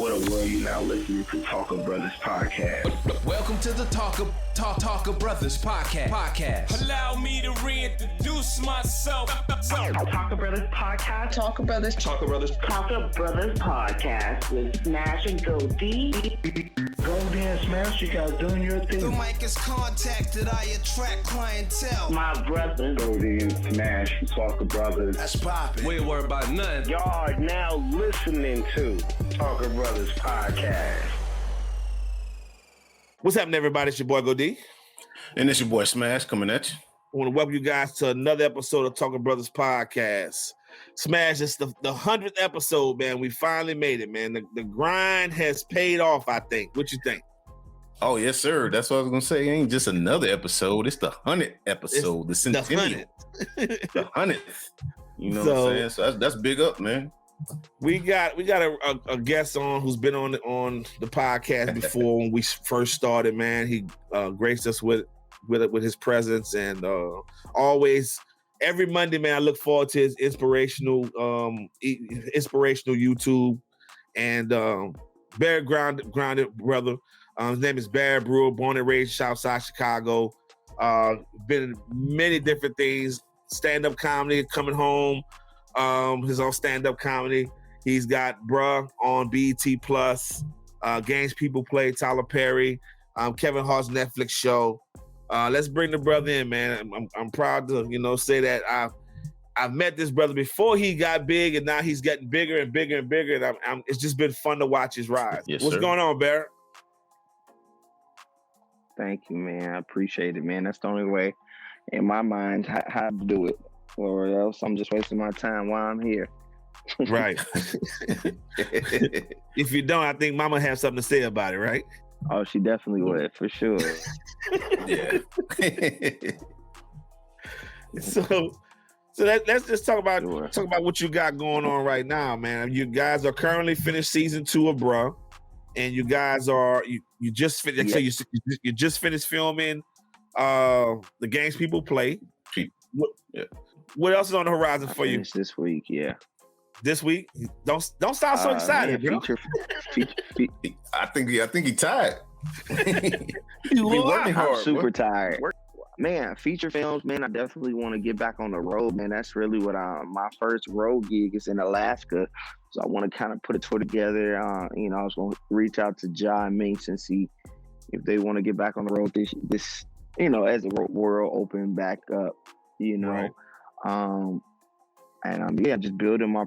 What a world, you now listening to Talka Brothas podcast. Welcome to the Talka Brothas podcast. Allow me to reintroduce myself. Talka Brothas podcast. Talka Brothas. Talka Brothas. Talka Brothas podcast with Smash and Go D. Go D and Smash, you guys doing your thing. The mic is contacted, I attract clientele. My brother. Go D and Smash, Talka Brothas. That's poppin'. We ain't worried about nothing. Y'all are now listening to Talka Brothas podcast. What's happening, everybody? It's your boy Go D. And it's your boy Smash coming at you. I want to welcome you guys to another episode of Talka Brothas podcast. Smash, it's the 100th episode, man. We finally made it, man. The grind has paid off, I think. What you think? Oh, yes, sir. That's what I was going to say. It ain't just another episode. It's the 100th episode. It's the centennial. The 100th. You know what I'm saying? So that's big up, man. We got a guest on who's been on the podcast before when we first started, man. He graced us with his presence, and always every Monday, man, I look forward to his inspirational YouTube and very grounded brother. His name is Barry Brewer, born and raised outside Chicago. Been in many different things, stand-up comedy, coming home. His own stand-up comedy. He's got Bruh on BET Plus, Games People Play, Tyler Perry, Kevin Hart's Netflix show. Let's bring the brother in, man. I'm proud to say that I've met this brother before he got big, and now he's getting bigger and bigger and bigger. And it's just been fun to watch his rise. Yes, What's sir. going on, Barry? Thank you, man. I appreciate it, man. That's the only way in my mind how to do it. Or else I'm just wasting my time while I'm here. Right. If you don't, I think Mama has something to say about it, right? Oh, she definitely would, for sure. Yeah. So let's just talk about Sure. what you got going on right now, man. You guys are currently finished season 2 of Bruh, and you guys are you just finished. Yeah. So you just finished filming the Games People Play. What else is on the horizon for you This week, yeah. this week? Don't sound so excited, man, bro. I think he tired. You He working working I'm hard. super bro. tired. Man, feature films, man, I definitely want to get back on the road, man. That's really what my first road gig is in Alaska. So I want to kind of put a tour together. I was going to reach out to Ja and Minx and see if they want to get back on the road this as the world opened back up, Right. Just building my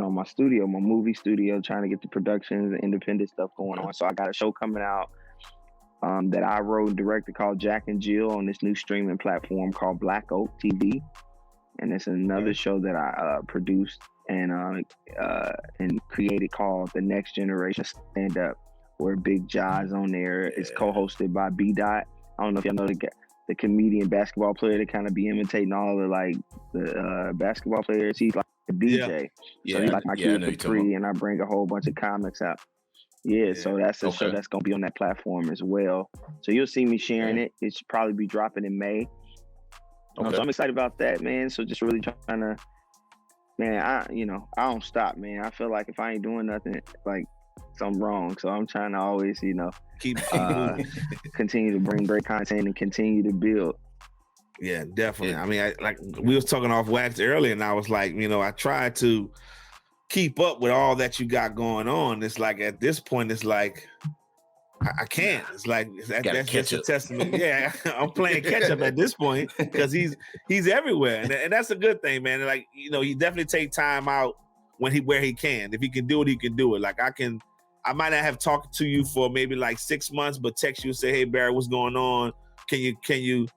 my studio, my movie studio, trying to get the productions and independent stuff going on. So I got a show coming out that I wrote and directed called Jack and Jill on this new streaming platform called Black Oak TV, and it's another show that I produced and created called The Next Generation Stand Up, where Big Ja's on there. It's co-hosted by B Dot. I don't know if y'all know the comedian basketball player that kind of be imitating all the basketball players. He's like a DJ. So he's like my kid for free, and I bring a whole bunch of comics out. Yeah, so that's a show that's going to be on that platform as well. So you'll see me sharing it. It should probably be dropping in May. Okay. So I'm excited about that, man. So just really trying to, man, I don't stop, man. I feel like if I ain't doing nothing, like something wrong. So I'm trying to always, Keep continue to bring great content and continue to build. Yeah, definitely. Yeah. I mean, we was talking off wax earlier, and I was like, I try to keep up with all that you got going on. It's like at this point, it's like I can't. It's like that's just a testament. Yeah, I'm playing catch up at this point because he's everywhere, and that's a good thing, man. Like he definitely take time out where he can. If he can do it, he can do it. Like I might not have talked to you for maybe like 6 months, but text you and say, "Hey Barry, what's going on? Can you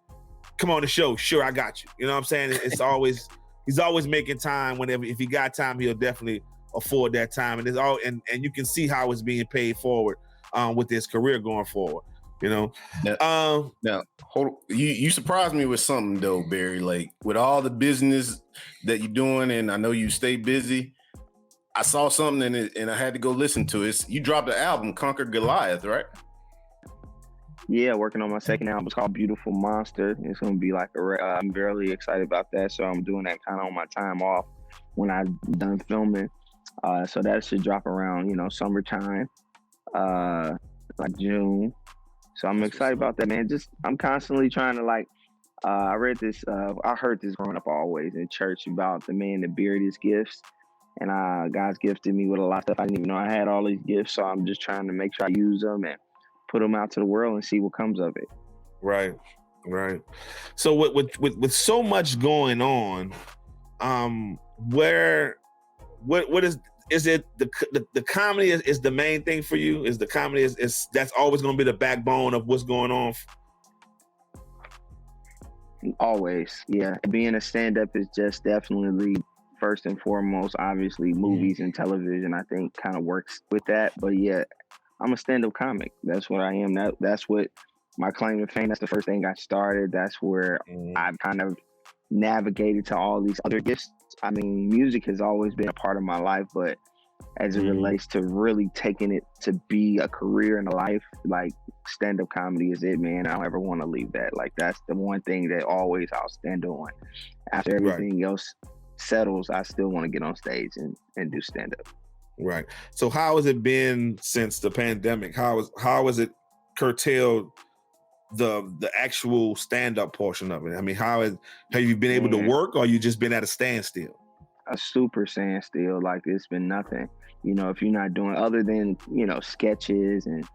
come on the show?" Sure, I got you. You know what I'm saying? It's always he's always making time. If he got time, he'll definitely afford that time. And and you can see how it's being paid forward with his career going forward. Now, hold. You surprised me with something though, Barry. Like with all the business that you're doing, and I know you stay busy. I saw something and I had to go listen to it. You dropped an album, Conquer Goliath, right? Yeah, working on my second album. It's called Beautiful Monster. It's going to be like I'm really excited about that. So I'm doing that kind of on my time off when I'm done filming. So that should drop around, summertime, like June. So I'm excited about that, man. I'm constantly trying to I read this, I heard this growing up always in church about the man that buried his gifts. And God's gifted me with a lot of stuff. I didn't even know I had all these gifts. So I'm just trying to make sure I use them and put them out to the world and see what comes of it. Right. So with so much going on, what is it the comedy is the main thing for you? Is the comedy is that's always going to be the backbone of what's going on? Always, yeah. Being a stand-up is just definitely first and foremost. Obviously, movies and television, I think, kind of works with that. But yeah, I'm a stand-up comic. That's what I am. That's what my claim to fame. That's the first thing I started. That's where I've kind of navigated to all these other gifts. I mean, music has always been a part of my life, but as it relates to really taking it to be a career and a life, like stand-up comedy is it, man. I don't ever want to leave that. Like that's the one thing that always I'll stand on. After everything else settles, I still want to get on stage and do stand-up. Right. So how has it been since the pandemic? How has it curtailed the actual stand-up portion of it? I mean, have you been able to work, or you just been at a standstill? A super standstill. Like it's been nothing. If you're not doing other than, sketches and,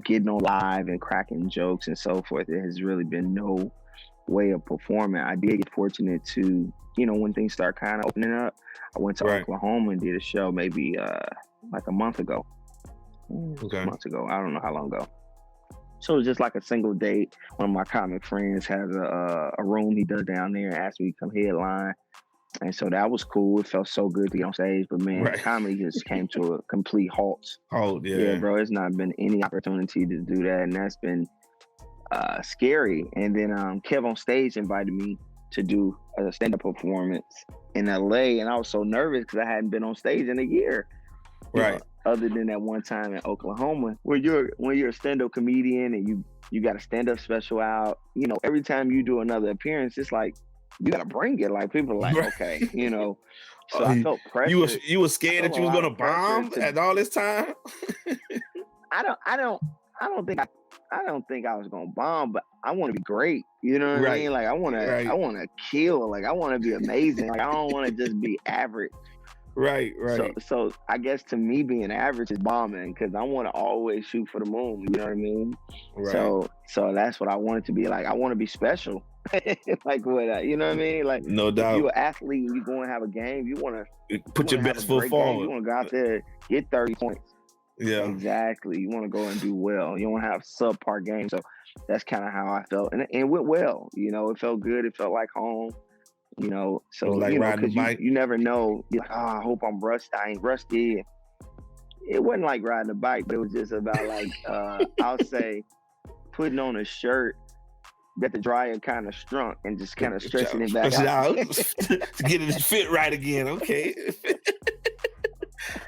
getting on live and cracking jokes and so forth, it has really been no way of performing. I did get fortunate to, when things start kind of opening up, I went to Oklahoma and did a show maybe like a month ago. Okay. Months ago. I don't know how long ago. So it was just like a single date. One of my comic friends has a room he does down there and asked me to come headline. And so that was cool. It felt so good to get on stage. But man, comedy just came to a complete halt. Oh, yeah. Yeah, bro. It's not been any opportunity to do that. And that's been scary. And then Kev on Stage invited me to do a stand-up performance in LA. And I was so nervous because I hadn't been on stage in a year. Right. Other than that one time in Oklahoma, when you're a stand-up comedian and you got a stand-up special out, every time you do another appearance, it's like you gotta bring it. Like people are like, okay, So I felt pressure. You were scared that you was gonna bomb at all this time? I don't think I was gonna bomb, but I want to be great. You know what I mean? Like I want to kill. Like I want to be amazing. Like I don't want to just be average. Right. So I guess to me being average is bombing because I want to always shoot for the moon. You know what I mean? Right. So that's what I want it to be like. I want to be special. Like what? You know what I mean? Like no doubt. If you're an athlete and you go and have a game, you want to put your best foot forward. You want to go out there get 30 points. Yeah, exactly. You want to go and do well. You don't want to have subpar games. So that's kind of how I felt, and it went well. It felt good. It felt like home. So like riding a bike. You never know. You're like, I hope I'm rusty. I ain't rusty. It wasn't like riding a bike, but it was just about like I'll say putting on a shirt that the dryer kind of shrunk and just kind of stretching it back out to get it to fit right again. Okay.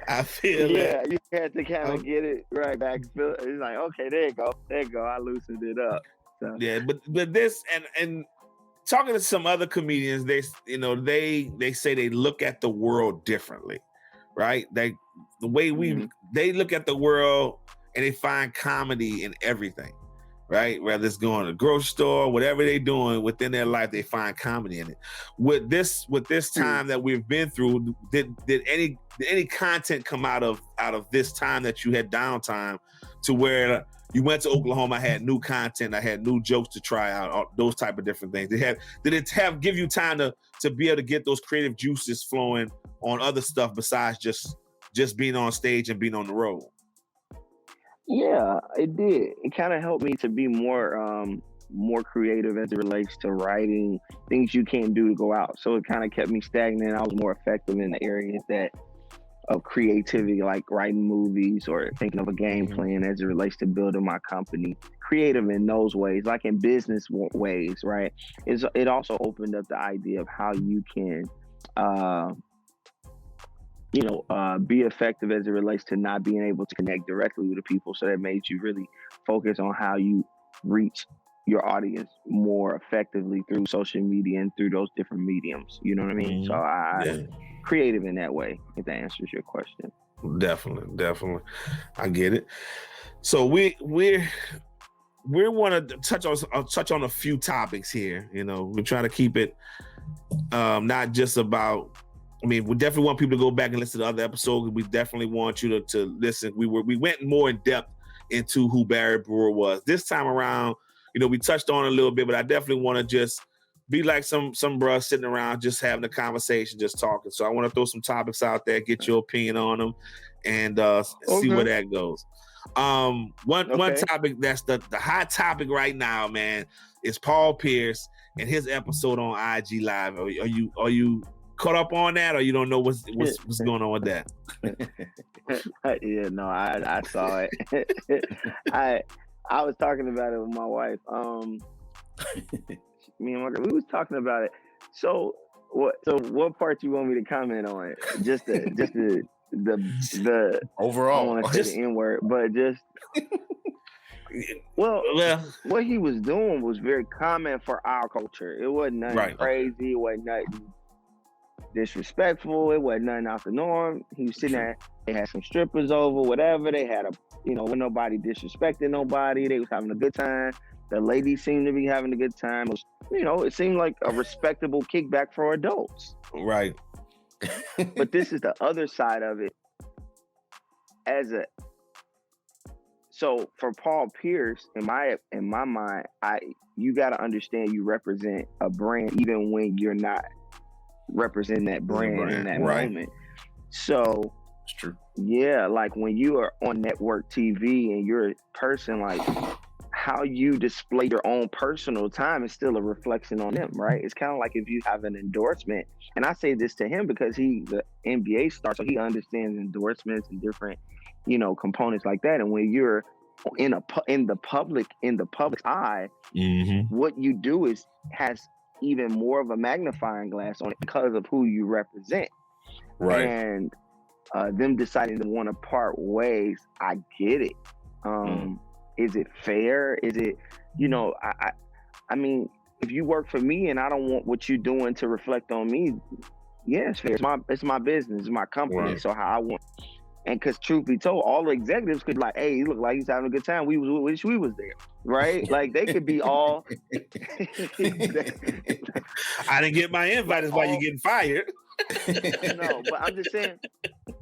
I feel yeah, you had to kind of get it right back. It's like, okay, there you go. I loosened it up. So. Yeah, but this and talking to some other comedians, they say they look at the world differently, right? The way they look at the world and they find comedy in everything, right? Whether it's going to the grocery store, whatever they're doing within their life, they find comedy in it. With this time that we've been through, did any content come out of this time that you had downtime to where you went to Oklahoma, I had new content, I had new jokes to try out, those type of different things. Did it give you time to be able to get those creative juices flowing on other stuff besides just being on stage and being on the road? Yeah, it did. It kind of helped me to be more creative as it relates to writing things you can't do to go out. So it kind of kept me stagnant. I was more effective in the areas of creativity, like writing movies or thinking of a game plan as it relates to building my company. Creative in those ways, like in business ways, right? It also opened up the idea of how you can, be effective as it relates to not being able to connect directly with the people. So that made you really focus on how you reach your audience more effectively through social media and through those different mediums. You know what I mean? So creative in that way, if that answers your question. Definitely. I get it. So we want to touch on a few topics here. You know, we're trying to keep it not just about. I mean, we definitely want people to go back and listen to other episodes. We definitely want you to listen. We went more in depth into who Barry Brewer was. This time around, you know, we touched on it a little bit, but I definitely want to just be like some bruh sitting around, just having a conversation, just talking. So I want to throw some topics out there, get your opinion on them, and see where that goes. One topic that's the hot topic right now, man, is Paul Pierce and his episode on IG Live. Are you caught up on that, or you don't know what's going on with that? Yeah, no, I saw it. I was talking about it with my wife. Me and my girl, we was talking about it. So what part you want me to comment on? Just the overall. I don't want to say the N-word, but just well, what he was doing was very common for our culture. It wasn't nothing crazy. It wasn't nothing disrespectful. It wasn't nothing out the norm. He was sitting there. They had some strippers over, whatever. They had when nobody disrespected nobody. They was having a good time. The ladies seemed to be having a good time. It was, it seemed like a respectable kickback for adults. Right. But this is the other side of it. So for Paul Pierce, in my mind, you got to understand you represent a brand even when you're not representing that brand in that moment. So it's true. Yeah, like when you are on network TV and you're a person, like how you display your own personal time is still a reflection on them, right? It's kind of like if you have an endorsement, and I say this to him because he's an NBA star, so he understands endorsements and different, components like that. And when you're in the public's eye, what you do has even more of a magnifying glass on it because of who you represent. Right. And them deciding to want to part ways, I get it. Is it fair? Is it, I mean, if you work for me and I don't want what you're doing to reflect on me, yeah, it's fair. It's my business, it's my company. Right. So how I want. And because truth be told, all the executives could like, hey, he looked like he's having a good time. We wish we was there, right? Like they could be all. I didn't get my invite. Is why you're getting fired. No, but I'm just saying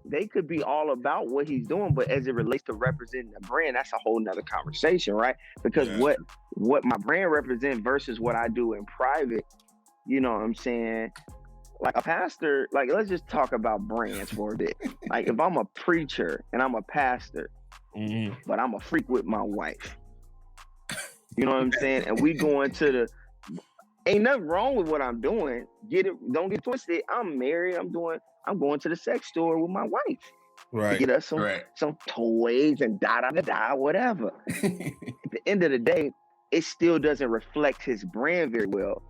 they could be all about what he's doing, but as it relates to representing the brand, that's a whole nother conversation, right? Because what my brand represents versus what I do in private, you know what I'm saying? Like a pastor, like let's just talk about brands for a bit. Like if I'm a preacher and I'm a pastor, but I'm a freak with my wife, you know what I'm saying? And we going to ain't nothing wrong with what I'm doing. Don't get twisted. I'm married. I'm going to the sex store with my wife. Right. To get us some toys and whatever. At the end of the day, it still doesn't reflect his brand very well.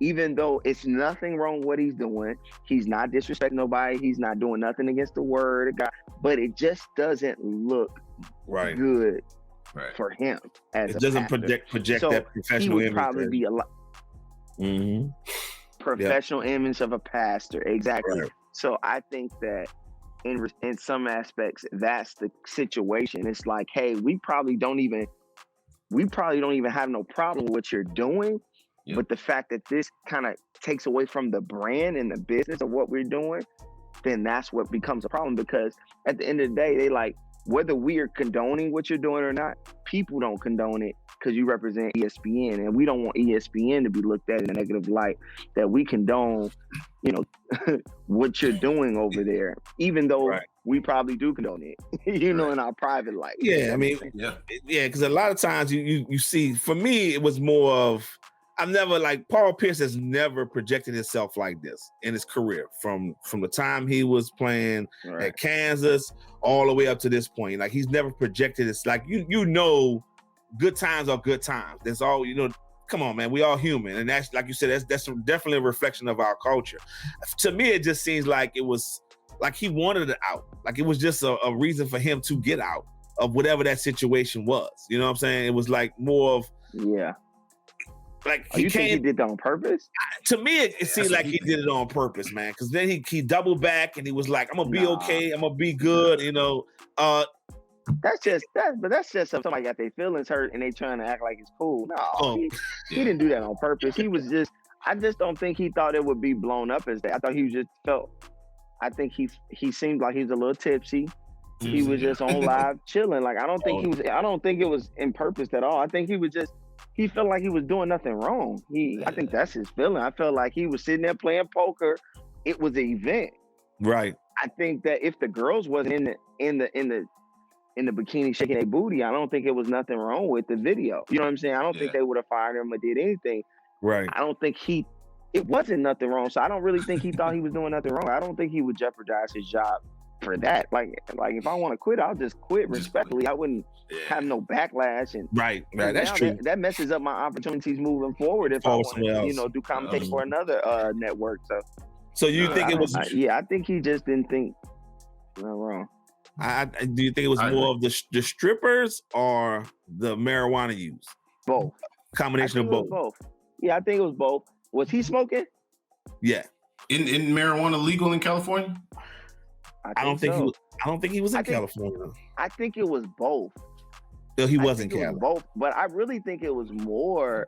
Even though it's nothing wrong with what he's doing, he's not disrespecting nobody, he's not doing nothing against the word of God, but it just doesn't look good for him. It doesn't project that professional image. He would probably be a lot professional image of a pastor, exactly. Right. So I think that in some aspects, that's the situation. It's like, hey, we probably don't even have no problem with what you're doing. Yep. But the fact that this kind of takes away from the brand and the business of what we're doing, then that's what becomes a problem. Because at the end of the day, they like, whether we are condoning what you're doing or not, people don't condone it because you represent ESPN. And we don't want ESPN to be looked at in a negative light, that we condone, what you're doing over there, even though we probably do condone it, in our private life. Yeah, I mean, because a lot of times you see, for me, it was more of, Paul Pierce has never projected himself like this in his career from the time he was playing at Kansas all the way up to this point. Like he's never projected it's like, good times are good times. That's all, come on, man, we all human. And that's, like you said, that's definitely a reflection of our culture. To me, it just seems like it was like he wanted it out. Like it was just a reason for him to get out of whatever that situation was. You know what I'm saying? It was like more of, Like you think he did that on purpose? To me, it seemed like he did it on purpose, man. Because then he doubled back and he was like, "I'm gonna be okay. I'm gonna be good." You know. That's just somebody got their feelings hurt and they trying to act like it's cool. No, he didn't do that on purpose. He was just. I just don't think he thought it would be blown up as that. I thought he just felt. I think he seemed like he was a little tipsy. He was just on live chilling. Like I don't think it was in purpose at all. I think he was just. He felt like he was doing nothing wrong. I think that's his feeling. I felt like he was sitting there playing poker. It was an event. Right. I think that if the girls wasn't in the bikini shaking their booty, I don't think it was nothing wrong with the video. You know what I'm saying? I don't think they would have fired him or did anything. Right. I don't think it wasn't nothing wrong. So I don't really think he thought he was doing nothing wrong. I don't think he would jeopardize his job for that. Like if I want to quit, I'll just quit respectfully. I wouldn't have no backlash. And right. That's true. That messes up my opportunities moving forward if I want to, do commentation for another network. So you think it was? I think he just didn't think nothing wrong. Do you think it was more of the strippers or the marijuana use? Both. Combination of both. Yeah, I think it was both. Was he smoking? Yeah. In marijuana legal in California? I don't think he was in California. I think it was both. No, he wasn't in California. Both, but I really think it was more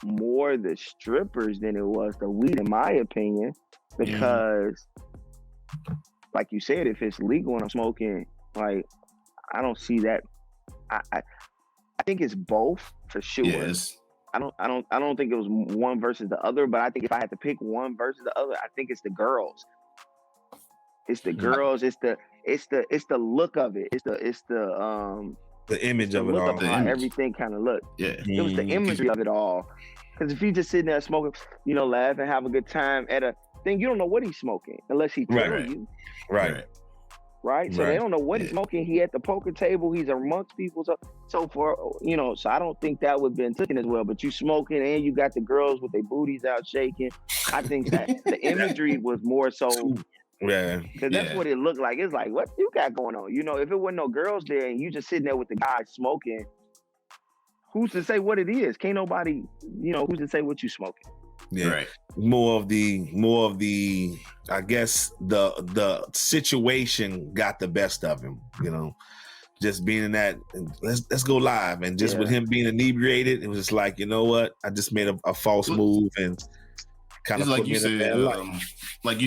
the strippers than it was the weed, in my opinion, because. Like you said, if it's legal and I'm smoking, like I don't see that. I think it's both for sure. Yes. I don't think it was one versus the other, but I think if I had to pick one versus the other, I think it's the girls. It's the girls. It's the look of it. It's the image of it all. How everything kind of looked. Yeah. It was the imagery of it all. Because if you just sitting there smoking, laughing, have a good time at a thing, you don't know what he's smoking unless he tells you. Right. So they don't know what he's smoking. He at the poker table. He's amongst people. So I don't think that would have been taken as well. But you smoking and you got the girls with their booties out shaking. I think that the imagery was more so. Yeah. Because that's what it looked like. It's like, what you got going on? If it wasn't no girls there and you just sitting there with the guy smoking, who's to say what it is? Can't nobody, who's to say what you smoking? Yeah. Right. More of the I guess the situation got the best of him, just being in that let's go live and just with him being inebriated, it was just like, you know what? I just made a false move and kind of like you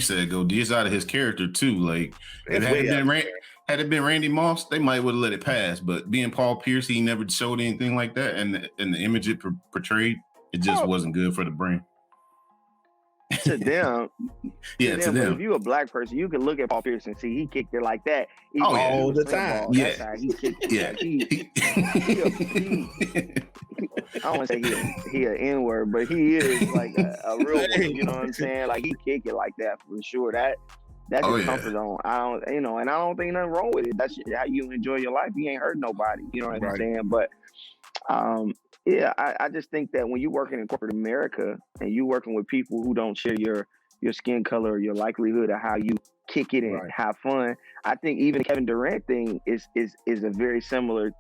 said, go Diaz out of his character too. Like had it been Randy Moss, they might would have let it pass. But being Paul Pierce, he never showed anything like that, and the image it portrayed, it just wasn't good for the brand. To them, to them. If you a black person, you can look at Paul Pierce and see he kicked it like that. All the time. He kicked it. I don't want to say he an N-word, but he is like a real one, you know what I'm saying? Like he kick it like that for sure. That's his comfort zone. I don't, and I don't think nothing wrong with it. That's how you enjoy your life. He ain't hurt nobody, you know what I'm saying? But I just think that when you're working in corporate America and you're working with people who don't share your skin color or your likelihood of how you kick it and have fun, I think even the Kevin Durant thing is a very similar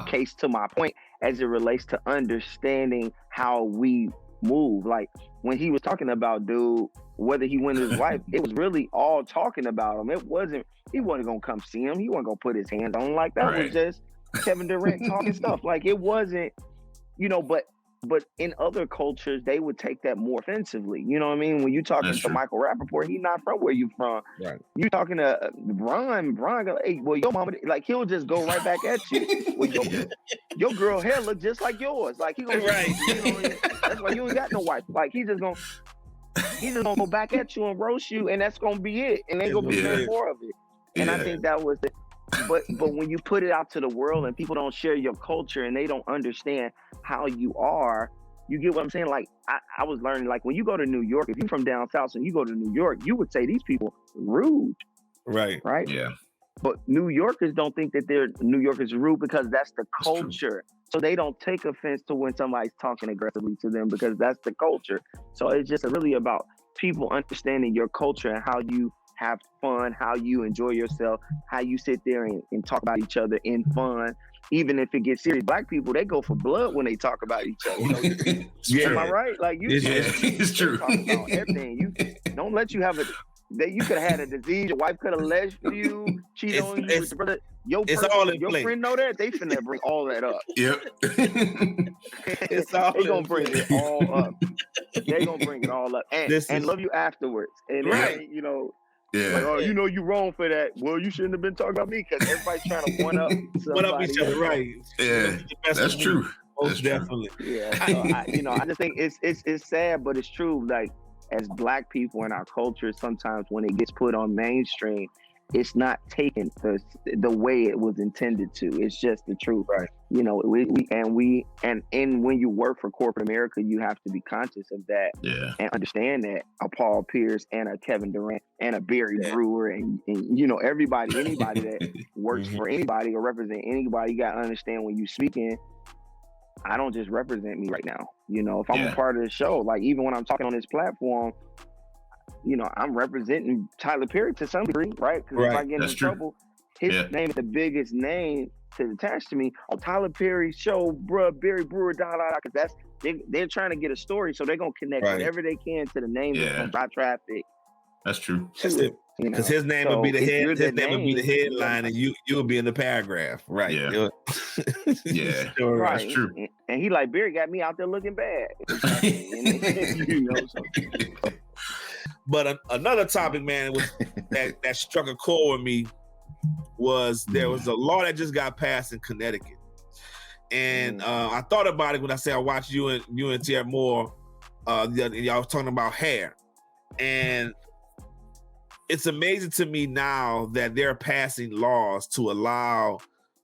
case to my point as it relates to understanding how we move. Like when he was talking about dude, whether he went his wife, it was really all talking about him. He wasn't gonna come see him. He wasn't gonna put his hands on him. Like that was just Kevin Durant talking stuff. Like it wasn't, but in other cultures, they would take that more offensively. You know what I mean? When you talking to Michael Rappaport, he's not from where you from. Right. You talking to Brian, hey, well, your mama, like he'll just go right back at you. Well, your girl hair look just like yours. Like he gonna, that's why you ain't got no wife. Like he's just gonna go back at you and roast you, and that's gonna be it. And ain't gonna be no more of it. And I think that was but when you put it out to the world and people don't share your culture and they don't understand how you are, you get what I'm saying? Like I was learning, like when you go to New York, if you're from down south and you go to New York, you would say these people rude. Right. Yeah. But New Yorkers don't think that New Yorkers rude because that's the culture. So they don't take offense to when somebody's talking aggressively to them because that's the culture. So it's just really about people understanding your culture and how you have fun, how you enjoy yourself, how you sit there and talk about each other in fun. Even if it gets serious, black people, they go for blood when they talk about each other. Am I right? Like it's true. Talk about everything. You don't let you have you could have had a disease. Your wife could have left you, cheated on you with your brother. Your friend know that, they finna bring all that up. Yep. They gonna bring it all up. They gonna bring it all up and love you afterwards. And you know. Yeah. Like, oh, you know, you wrong for that. Well, you shouldn't have been talking about me because everybody's trying to one up each other, right? Yeah, that's true. Most definitely. Yeah. So I just think it's sad, but it's true. Like, as black people in our culture, sometimes when it gets put on mainstream, it's not taken the way it was intended to. It's just the truth, right? You know, we when you work for corporate America, you have to be conscious of that, and understand that a Paul Pierce and a Kevin Durant and a Barry Brewer and you know anybody that works for anybody or represent anybody, you gotta understand when you speaking. I don't just represent me right now. You know, if I'm a part of the show, like even when I'm talking on this platform, you know, I'm representing Tyler Perry to some degree, right? Because if I get in trouble, his name is the biggest name to attach to me. On Tyler Perry's show, bruh, Barry Brewer, because they're trying to get a story, so they're gonna connect whatever they can to the name that comes by traffic. That's true. Because his name would be the head. His name would be the headline, and you would be in the paragraph, right? Yeah. Sure, right. That's true. And he like Barry got me out there looking bad. You know, so. But another topic, man, that struck a chord with me was there was a law that just got passed in Connecticut, and I thought about it when I watched you and Tierra Moore. Y'all was talking about hair, and it's amazing to me now that they're passing laws to allow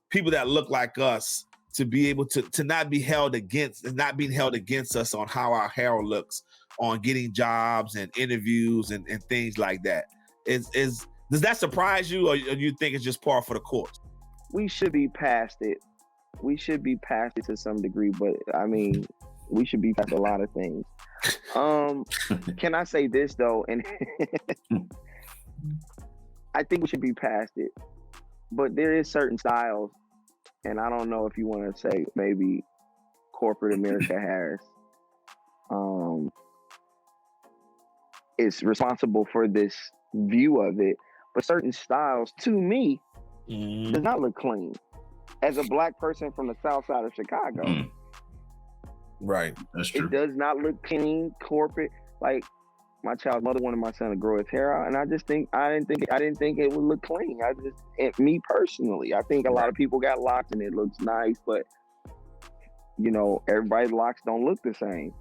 people that look like us to be able to not be held against us on how our hair looks on getting jobs and interviews and things like that. Does that surprise you, or you think it's just par for the course? We should be past it. We should be past it to some degree, but I mean, we should be past a lot of things. Can I say this though? And I think we should be past it, but there is certain styles, and I don't know if you want to say maybe corporate America has is responsible for this view of it, but certain styles to me does not look clean as a black person from the south side of Chicago. Right, that's true. It does not look clean, corporate. Like my child's mother wanted my son to grow his hair out, and I didn't think it would look clean. Me personally, I think a lot of people got locks and it looks nice, but you know, everybody's locks don't look the same.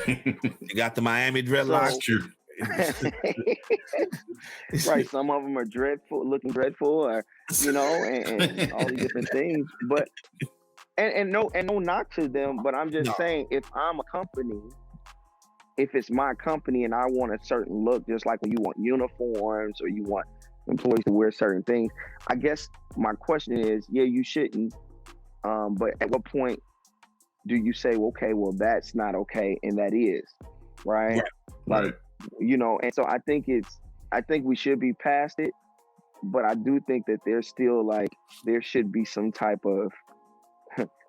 You got the Miami dreadlocks, true. Right, some of them are looking dreadful, or you know, and all these different things. But and no knock to them, but I'm just saying, if I'm a company, if it's my company and I want a certain look, just like when you want uniforms or you want employees to wear certain things, I guess my question is, you shouldn't. But at what point do you say, well, okay, well, that's not okay, and that is, right? Like, you know, and so I think we should be past it, but I do think that there's still there should be some type of,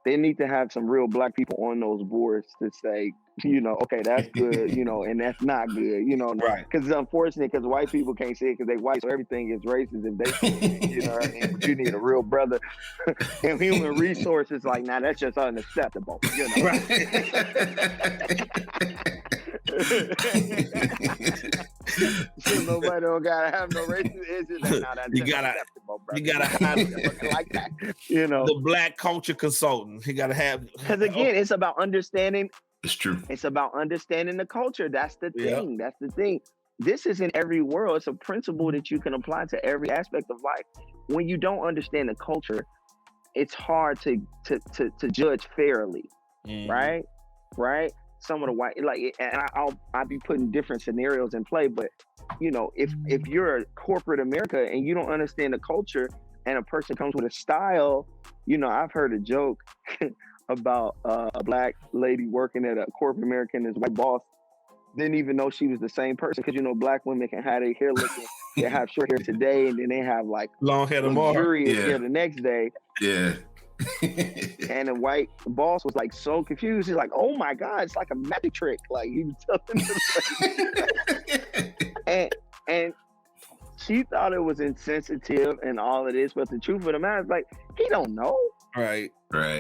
they need to have some real black people on those boards to say, you know, okay, that's good, you know, and that's not good, you know, right? Because it's unfortunate because white people can't see it because they white, so everything is racist if they see it, you know what I mean? But you need a real brother in human resources, like, nah, that's just unacceptable, you know? Right. So nobody don't gotta have no racist issues. You gotta have like that, you know. The black culture consultant. You gotta have, because again, it's about understanding. It's true. It's about understanding the culture. That's the thing. Yep. That's the thing. This is in every world. It's a principle that you can apply to every aspect of life. When you don't understand the culture, it's hard to judge fairly, right? Right. Some of the white, and I'll be putting different scenarios in play, but you know, if you're a corporate America and you don't understand the culture, and a person comes with a style, you know, I've heard a joke about a black lady working at a corporate America and his white boss didn't even know she was the same person, because black women can have their hair looking, they have short hair today, and then they have like long hair tomorrow, luxurious hair the next day. Yeah. And the white boss was like so confused. He's like, "Oh my God, it's like a magic trick!" Like he was telling me, and she thought it was insensitive and all of this, but the truth of the matter is, like, he don't know. Right.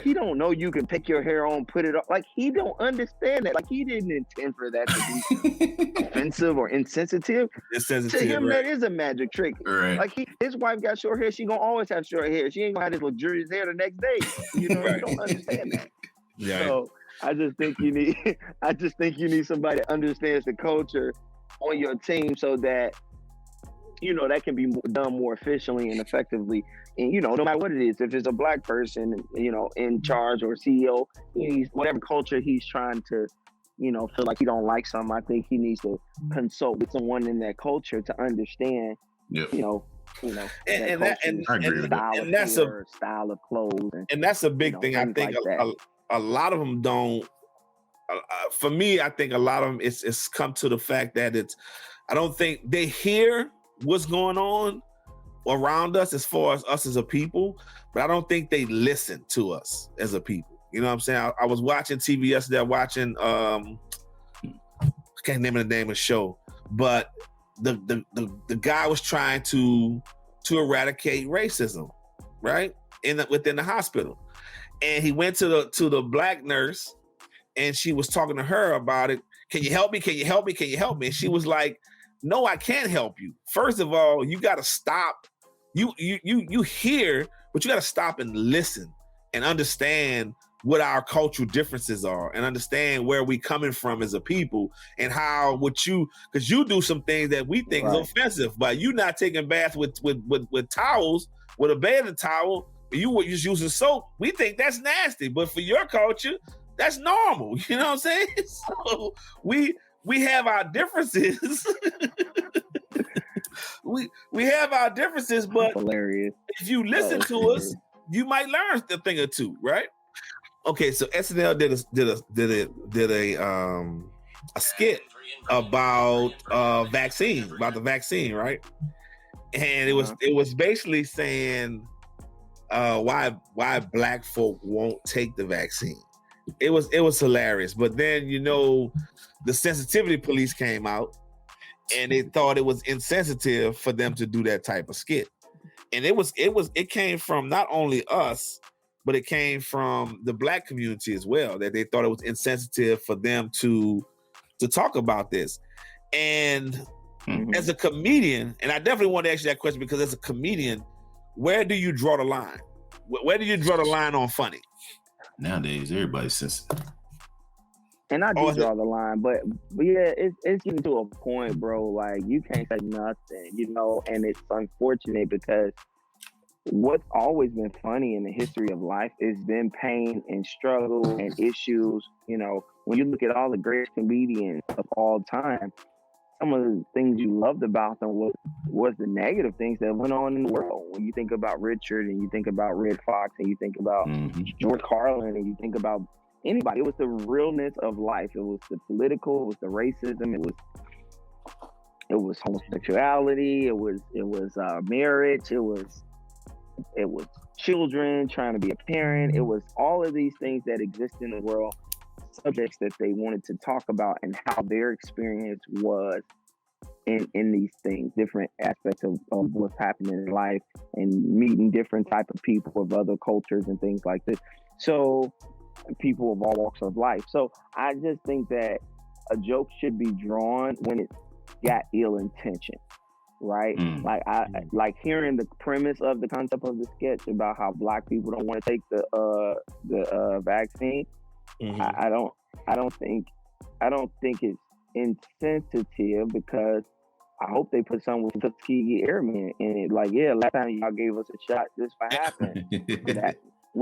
He don't know you can pick your hair on, put it up. Like, he don't understand that. Like, he didn't intend for that to be offensive or insensitive. To him, that is a magic trick. Right. Like, his wife got short hair. She gonna always have short hair. She ain't gonna have this luxurious hair the next day. You don't understand that. Yeah. So I just think you need somebody that understands the culture on your team, so that that can be done more efficiently and effectively. And, no matter what it is, if it's a black person, in charge or CEO, whatever culture he's trying to, feel like he don't like something, I think he needs to consult with someone in that culture to understand, and that's a style of clothes. And that's a big thing. I think a lot of them don't, for me, I think a lot of them, it's come to the fact that I don't think they hear what's going on around us as far as us as a people, but I don't think they listen to us as a people. You know what I'm saying? I was watching TV yesterday, watching I can't remember the name of the show, but the guy was trying to eradicate racism, right? Within the hospital. And he went to the black nurse, and she was talking to her about it. Can you help me? Can you help me? Can you help me? And she was like, no, I can't help you. First of all, you got to stop. You hear, but you got to stop and listen and understand what our cultural differences are, and understand where we coming from as a people, and how because you do some things that we think is offensive. By you not taking baths with towels, with a bathing towel, you were just using soap. We think that's nasty, but for your culture, that's normal. You know what I'm saying? So we have our differences. we have our differences, but hilarious. If you listen to us, you might learn a thing or two, right? Okay, so SNL did a skit about the vaccine, right? And it was basically saying why black folk won't take the vaccine. It was hilarious, but then the sensitivity police came out, and they thought it was insensitive for them to do that type of skit. And it came from not only us, but it came from the black community as well, that they thought it was insensitive for them to talk about this. And as a comedian, and I definitely want to ask you that question, because as a comedian, where do you draw the line? Where do you draw the line on funny? Nowadays, everybody's sensitive. And I do draw the line, but yeah, it's getting to a point, bro. Like, you can't say nothing, and it's unfortunate, because what's always been funny in the history of life is been pain and struggle and issues. When you look at all the great comedians of all time, some of the things you loved about them was the negative things that went on in the world. When you think about Richard, and you think about Red Fox, and you think about George Carlin, and you think about anybody, it was the realness of life. It was the political, it was the racism, it was homosexuality, it was marriage, it was children trying to be a parent. It was all of these things that exist in the world, subjects that they wanted to talk about, and how their experience was in these things, different aspects of what's happening in life, and meeting different type of people of other cultures and things like this. So people of all walks of life. So I just think that a joke should be drawn when it's got ill intention, right? Like like hearing the premise of the concept of the sketch about how black people don't want to take the vaccine. I don't think it's insensitive, because I hope they put something with Tuskegee Airmen in it. Like, yeah, last time y'all gave us a shot, this might happen.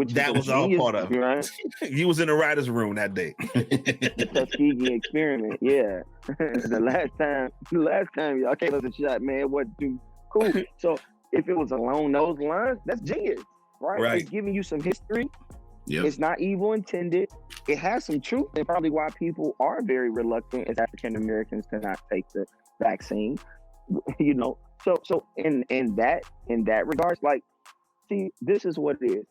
That was all part of it. Right? You was in the writer's room that day. The Tuskegee experiment, yeah. the last time y'all gave us a shot, man, it wasn't too cool. So if it was along those lines, that's genius, right? It's giving you some history, Yep. It's not evil intended. It has some truth, and probably why people are very reluctant as African Americans to not take the vaccine. You know, so in that regards, like, see, this is what it is.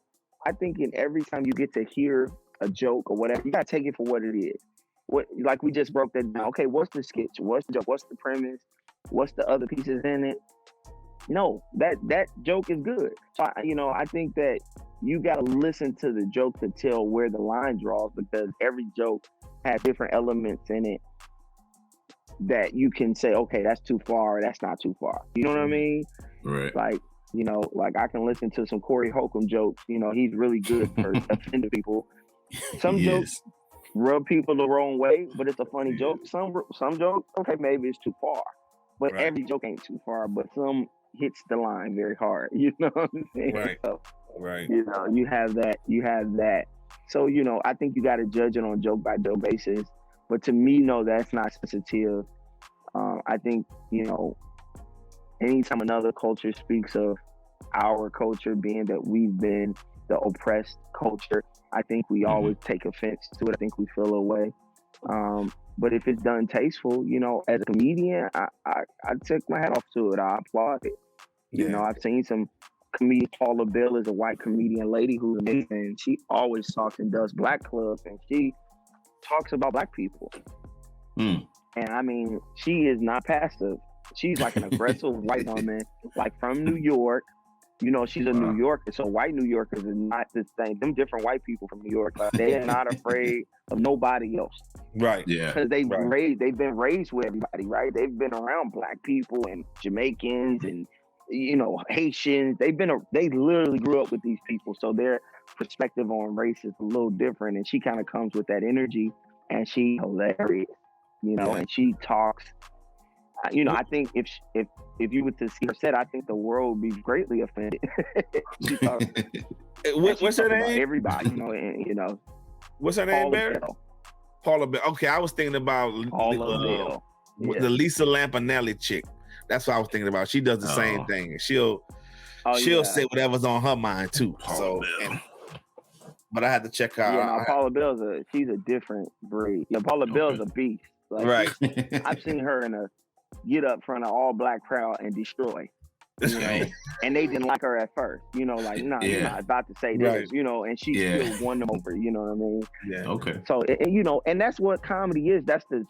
I think in every time you get to hear a joke or whatever, you gotta take it for what it is. What, like we just broke that down. Okay, what's the sketch? What's the joke? What's the premise? What's the other pieces in it? No, that joke is good. So I think that you gotta listen to the joke to tell where the line draws, because every joke has different elements in it that you can say, okay, that's too far, or that's not too far. You know what I mean? Right. Like, like I can listen to some Corey Holcomb jokes. He's really good for offending people. Some jokes rub people the wrong way, but it's a funny joke. Some jokes, okay, maybe it's too far, but every joke ain't too far. But some hits the line very hard. You know what I'm saying? Right. So, right. You have that. So I think you got to judge it on joke by joke basis. But to me, no, that's not sensitive. I think anytime another culture speaks of our culture being that we've been the oppressed culture, I think we always take offense to it. I think we feel away. But if it's done tasteful, as a comedian, I take my hat off to it. I applaud it. I've seen some comedian. Paula Bell is a white comedian lady who's amazing. She always talks and does black clubs, and she talks about black people. And I mean, she is not passive. She's like an aggressive white woman, like from New York. She's a New Yorker, so white New Yorkers is not the same. Them different white people from New York, they are not afraid of nobody else. Right. Yeah. Because they've been raised with everybody, right? They've been around black people and Jamaicans and Haitians. They literally grew up with these people, so their perspective on race is a little different. And she kind of comes with that energy, and she's hilarious, and she talks. I think if you were to see her set, I think the world would be greatly offended. What's her name? Everybody, What's her name, Barry? Paula Bell. Okay, I was thinking about Paula Bell. The Lisa Lampanelli chick. That's what I was thinking about. She does the same thing. She'll say whatever's on her mind too. But I had to check out. Yeah, Paula Bell's she's a different breed. Yeah, Paula Bell's a beast. Like, right. I've seen her in a get up front of all black crowd and destroy. And they didn't like her at first. You're not about to say this. And she still won them over. You know what I mean? Yeah. Okay. So and that's what comedy is. That's the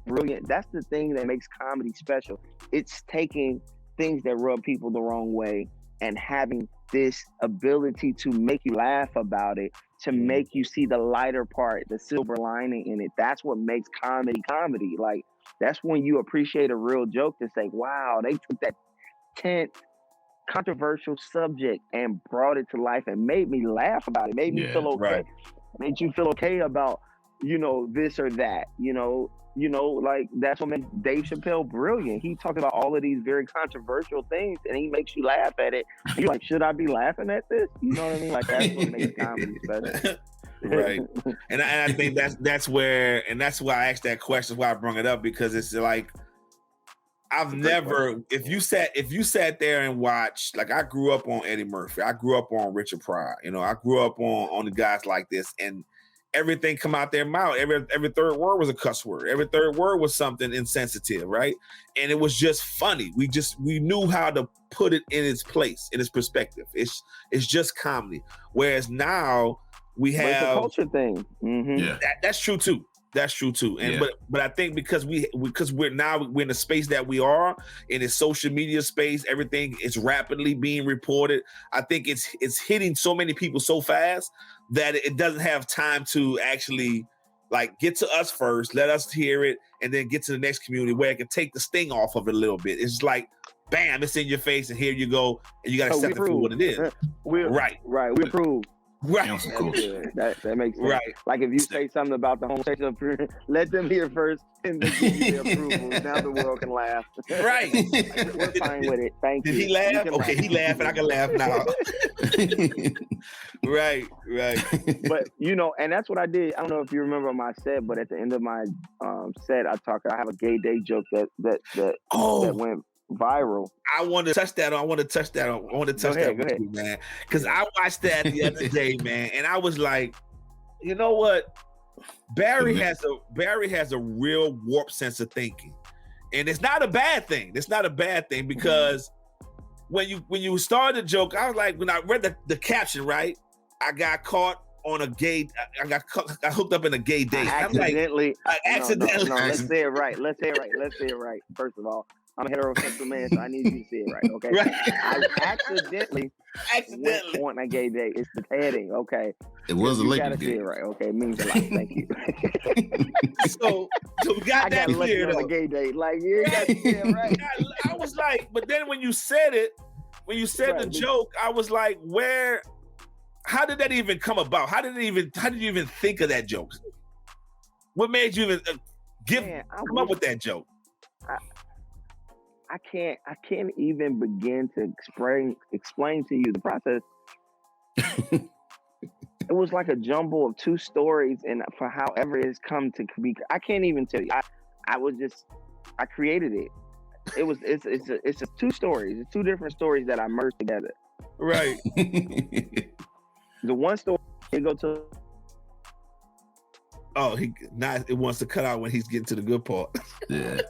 brilliant. That's the thing that makes comedy special. It's taking things that rub people the wrong way and having this ability to make you laugh about it, to make you see the lighter part, the silver lining in it. That's what makes comedy. Like, that's when you appreciate a real joke, to say, wow, they took that tense, controversial subject and brought it to life and made me laugh about it, made me feel okay. Right. Made you feel okay about, this or that, like that's what makes Dave Chappelle brilliant. He talks about all of these very controversial things and he makes you laugh at it. You're like, should I be laughing at this? You know what I mean? Like, that's what makes comedy special. Right. And I think that's where, and that's why I asked that question, why I brought it up, because it's like, I've never, if you sat there and watched, like, I grew up on Eddie Murphy, I grew up on Richard Pryor, I grew up on the guys like this, and everything come out their mouth. Every third word was a cuss word. Every third word was something insensitive, right? And it was just funny. We knew how to put it in its place, in its perspective. It's just comedy. Whereas now we have, it's a culture thing. Mm-hmm. Yeah, that's true too. That's true too. And but I think because we're in the space that we are in the social media space, everything is rapidly being reported. I think it's hitting so many people so fast that it doesn't have time to actually like get to us first, let us hear it, and then get to the next community where it can take the sting off of it a little bit. It's like, bam, it's in your face, and here you go, and you got to accept it for what it is. Right. We approve. Right. That makes sense. Right. Like, if you say something about the homosexual, let them hear first and then give you the approval. Now the world can laugh. Right. Like, we're fine with it. Thank you. Did he laugh? Okay, he laughed and I can laugh now. Right. But and that's what I did. I don't know if you remember my set, but at the end of my set, I have a gay day joke that went viral. I want to touch that on. With you, man. Because I watched that the other day, man, and I was like, you know what? Barry has a real warped sense of thinking, and it's not a bad thing. It's not a bad thing because when you started the joke, I was like, when I read the caption, right? I got caught on a gay. I got hooked up in a gay date. Accidentally. Accidentally. No, let's say it right. First of all, I'm a heterosexual man, so I need you to say it right. Okay. Right. I accidentally went on a gay date. It's the heading. Okay. It was a Lakers game. You gotta say it right. Okay. It means a lot. Thank you. so we got that cleared on a gay date. Like you got to say it right. I was like, but then when you said the joke, I was like, how did that even come about? How did you even think of that joke? What made you even come up with that joke? I can't even begin to explain to you the process. It was like a jumble of two stories, and for however it's come to be, I can't even tell you. I created it. It's just two stories. It's two different stories that I merged together. Right. The one story they go to. Oh, it wants to cut out when he's getting to the good part. Yeah.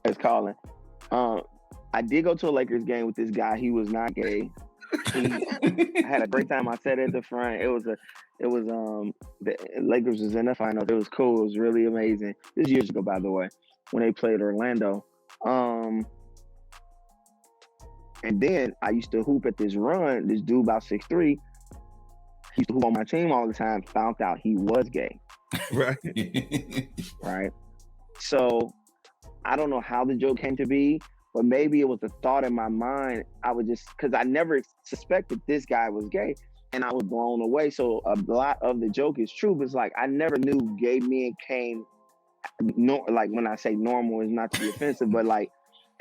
It's calling. I did go to a Lakers game with this guy. He was not gay. I had a great time. I sat at the front. The Lakers was in the finals. It was cool. It was really amazing. This was years ago, by the way, when they played Orlando. And then I used to hoop at this run. This dude about 6'3", he used to hoop on my team all the time. Found out he was gay. Right. Right. So I don't know how the joke came to be, but maybe it was a thought in my mind. Because I never suspected this guy was gay, and I was blown away. So a lot of the joke is true, but it's like I never knew gay men came. Like when I say normal, is not to be offensive, but like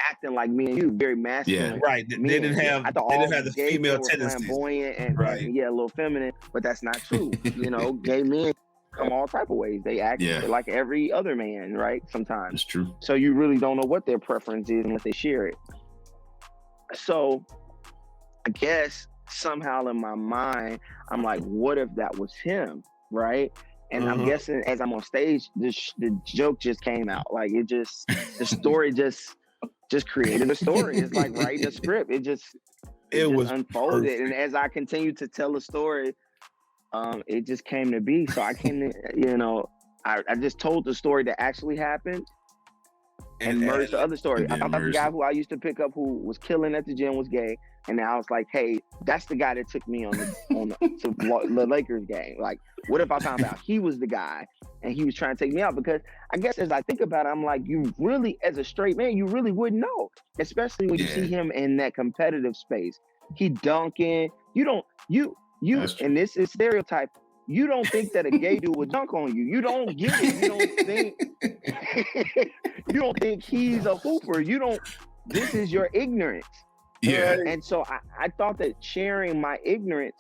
acting like me and you, very masculine. Yeah, right. They didn't have the female tendencies. Flamboyant and right. a little feminine, but that's not true. Gay men come all type of ways. They act like every other man, right? Sometimes. It's true. So you really don't know what their preference is unless they share it. So I guess somehow in my mind, I'm like, what if that was him, right? And I'm guessing as I'm on stage, the joke just came out. Like the story just created a story. It's like writing a script. It just unfolded. Perfect. And as I continued to tell the story, it just came to be. So I can, I just told the story that actually happened and merged the other story. I thought the guy who I used to pick up who was killing at the gym was gay. And then I was like, hey, that's the guy that took me to the Lakers game. Like, what if I found out he was the guy and he was trying to take me out? Because I guess as I think about it, I'm like, you really, as a straight man, you really wouldn't know. Especially when you see him in that competitive space. He dunking. And this is stereotype. You don't think that a gay dude would dunk on you. You don't get it. You don't think he's a hooper. This is your ignorance. Yeah. And so I thought that sharing my ignorance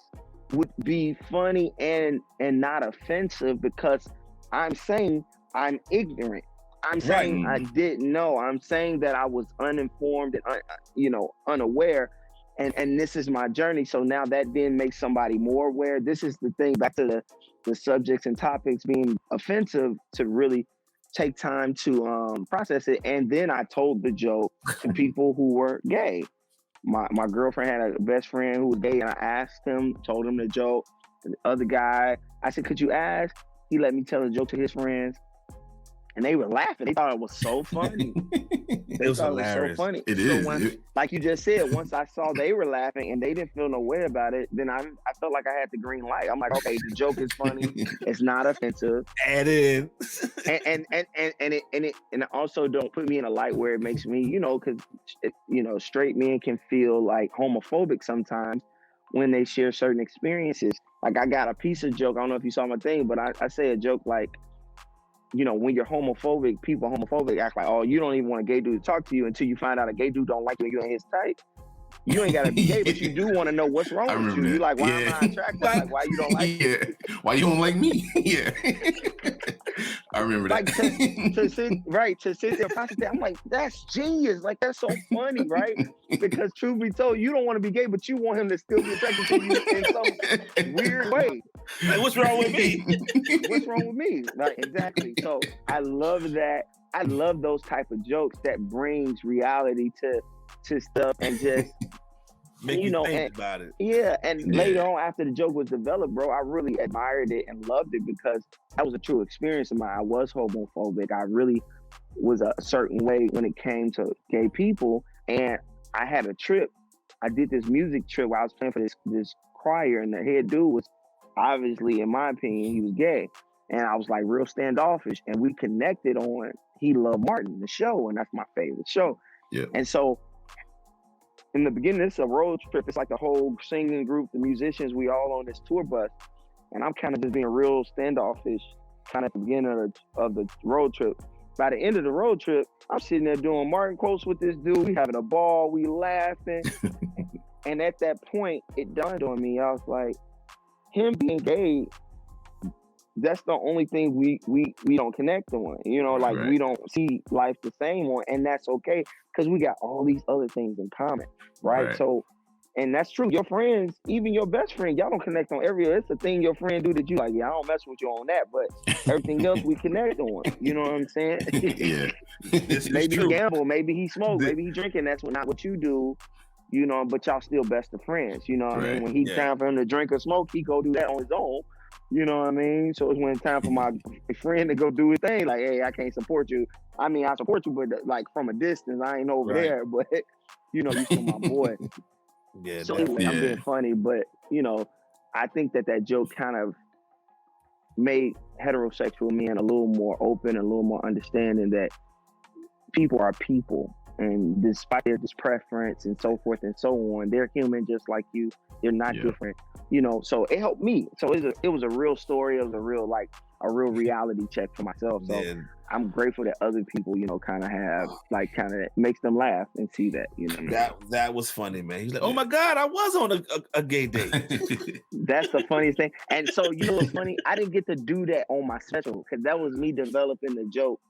would be funny and not offensive because I'm saying I'm ignorant. I'm saying I didn't know. I'm saying that I was uninformed and unaware. And this is my journey. So now that then makes somebody more aware. This is the thing, back to the subjects and topics being offensive, to really take time to process it. And then I told the joke to people who were gay. My girlfriend had a best friend who was gay, and I told him the joke. The other guy, I said, could you ask? He let me tell the joke to his friends. And they were laughing. They thought it was so funny. It was hilarious. So funny. It is. Like you just said, once I saw they were laughing and they didn't feel no way about it, then I felt like I had the green light. I'm like, okay, the joke is funny. It's not offensive. Add in. and it also don't put me in a light where it makes me, because straight men can feel like homophobic sometimes when they share certain experiences. Like I got a piece of joke. I don't know if you saw my thing, but I say a joke like, when you're homophobic, people homophobic act like, oh, you don't even want a gay dude to talk to you until you find out a gay dude don't like you and you ain't his type. You ain't gotta be gay, but you do want to know what's wrong with you. You're like, why am I attracted? Like, why you don't like me? Why you don't like me? Yeah. I remember like that. to sit there and process that. I'm like, that's genius. Like that's so funny, right? Because truth be told, you don't want to be gay, but you want him to still be attracted to you in some weird way. Like, what's wrong with me? What's wrong with me? Like exactly. So I love that. I love those type of jokes that brings reality to stuff and just Make you think about it. Yeah, and later on after the joke was developed, bro, I really admired it and loved it because that was a true experience of mine. I was homophobic. I really was a certain way when it came to gay people. And I had a trip. I did this music trip where I was playing for this choir, and the head dude was obviously, in my opinion, he was gay. And I was like real standoffish. And we connected on He Loved Martin, the show, and that's my favorite show. Yeah. And so in the beginning, it's a road trip. It's like the whole singing group, the musicians, we all on this tour bus. And I'm kind of just being real standoffish kind of at the beginning of the road trip. By the end of the road trip, I'm sitting there doing Martin quotes with this dude. We having a ball, we laughing. And at that point, it dawned on me. I was like, him being gay, that's the only thing we don't connect on. You know, like we don't see life the same on, and that's okay because we got all these other things in common, right? So, and that's true. Your friends, even your best friend, y'all don't connect on it's a thing your friend do that you like, yeah, I don't mess with you on that, but everything else we connect on. You know what I'm saying? Yeah. Maybe he gamble, maybe he smoke, maybe he drinking. That's not what you do. You know, but y'all still best of friends. You know what I mean? When he's time for him to drink or smoke, he go do that on his own. You know what I mean? So it's when it's time for my friend to go do his thing. Like, hey, I can't support you. I mean, I support you, but like from a distance, I ain't over there. But you know, you still my boy. So anyway, I'm being funny, but you know, I think that joke kind of made heterosexual men a little more open, a little more understanding that people are people, and despite their preference and so forth and so on, they're human just like you. They're not different, you know. So it helped me. So it was a real story. It was a real reality check for myself. So I'm grateful that other people, you know, kind of have kind of makes them laugh and see that, you know. That was funny, man. He's like, oh my God, I was on a gay date. That's the funniest thing. And so you know what's funny? I didn't get to do that on my special because that was me developing the joke.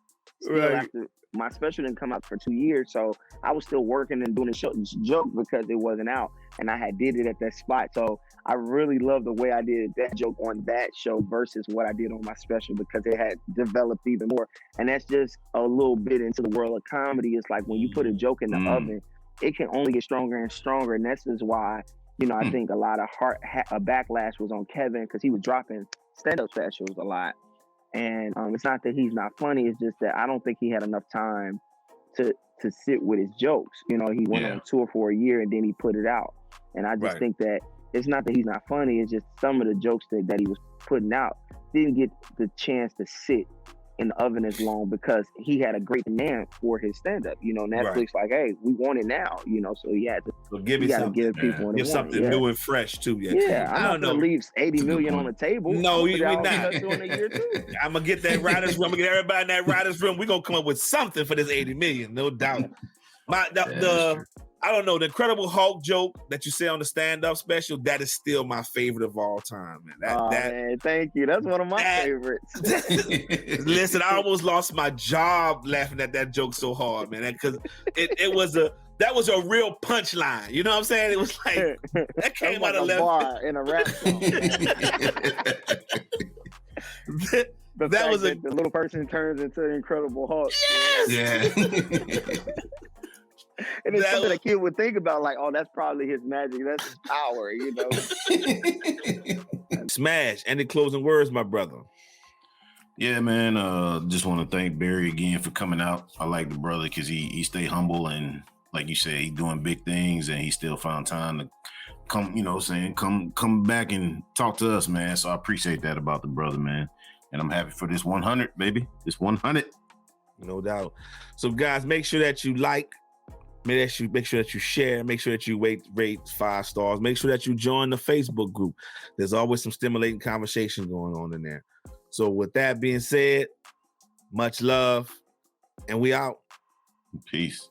After my special didn't come out for 2 years, so I was still working and doing the joke because it wasn't out, and I had did it at that spot. So I really love the way I did that joke on that show versus what I did on my special because it had developed even more. And that's just a little bit into the world of comedy. It's like when you put a joke in the oven, it can only get stronger and stronger, and this is why, you know, I think a lot of backlash was on Kevin because he was dropping stand-up specials a lot. And it's not that he's not funny, it's just that I don't think he had enough time to sit with his jokes. You know, he went on tour for a year and then he put it out. And I just think that it's not that he's not funny, it's just some of the jokes that he was putting out didn't get the chance to sit in the oven as long because he had a great demand for his stand-up. You know, Netflix like, hey, we want it now, you know, so he had to give people something new and fresh too. I don't know. Leaves $80 million on the table. No, we're not. I'm gonna get that writers room. I'm gonna get everybody in that writers room. We're gonna come up with something for this $80 million, no doubt. I don't know, the Incredible Hulk joke that you say on the stand-up special, that is still my favorite of all time, man. Man, thank you. That's one of my favorites. Listen, I almost lost my job laughing at that joke so hard, man, because that was a real punchline. You know what I'm saying? It was like that came out of left bar in a rap song. That was the little person turns into the Incredible Hulk. Yes. Yeah. And it's something a kid would think about, like, oh, that's probably his magic. That's his power, you know. Smash. Any closing words, my brother? Yeah, man. Just want to thank Barry again for coming out. I like the brother because he stayed humble and, like you said, he doing big things and he still found time to come, you know, come back and talk to us, man. So I appreciate that about the brother, man. And I'm happy for this 100, baby. This 100. No doubt. So, guys, make sure that you like. Make sure that you share. Make sure that you rate 5 stars. Make sure that you join the Facebook group. There's always some stimulating conversation going on in there. So with that being said, much love, and we out. Peace.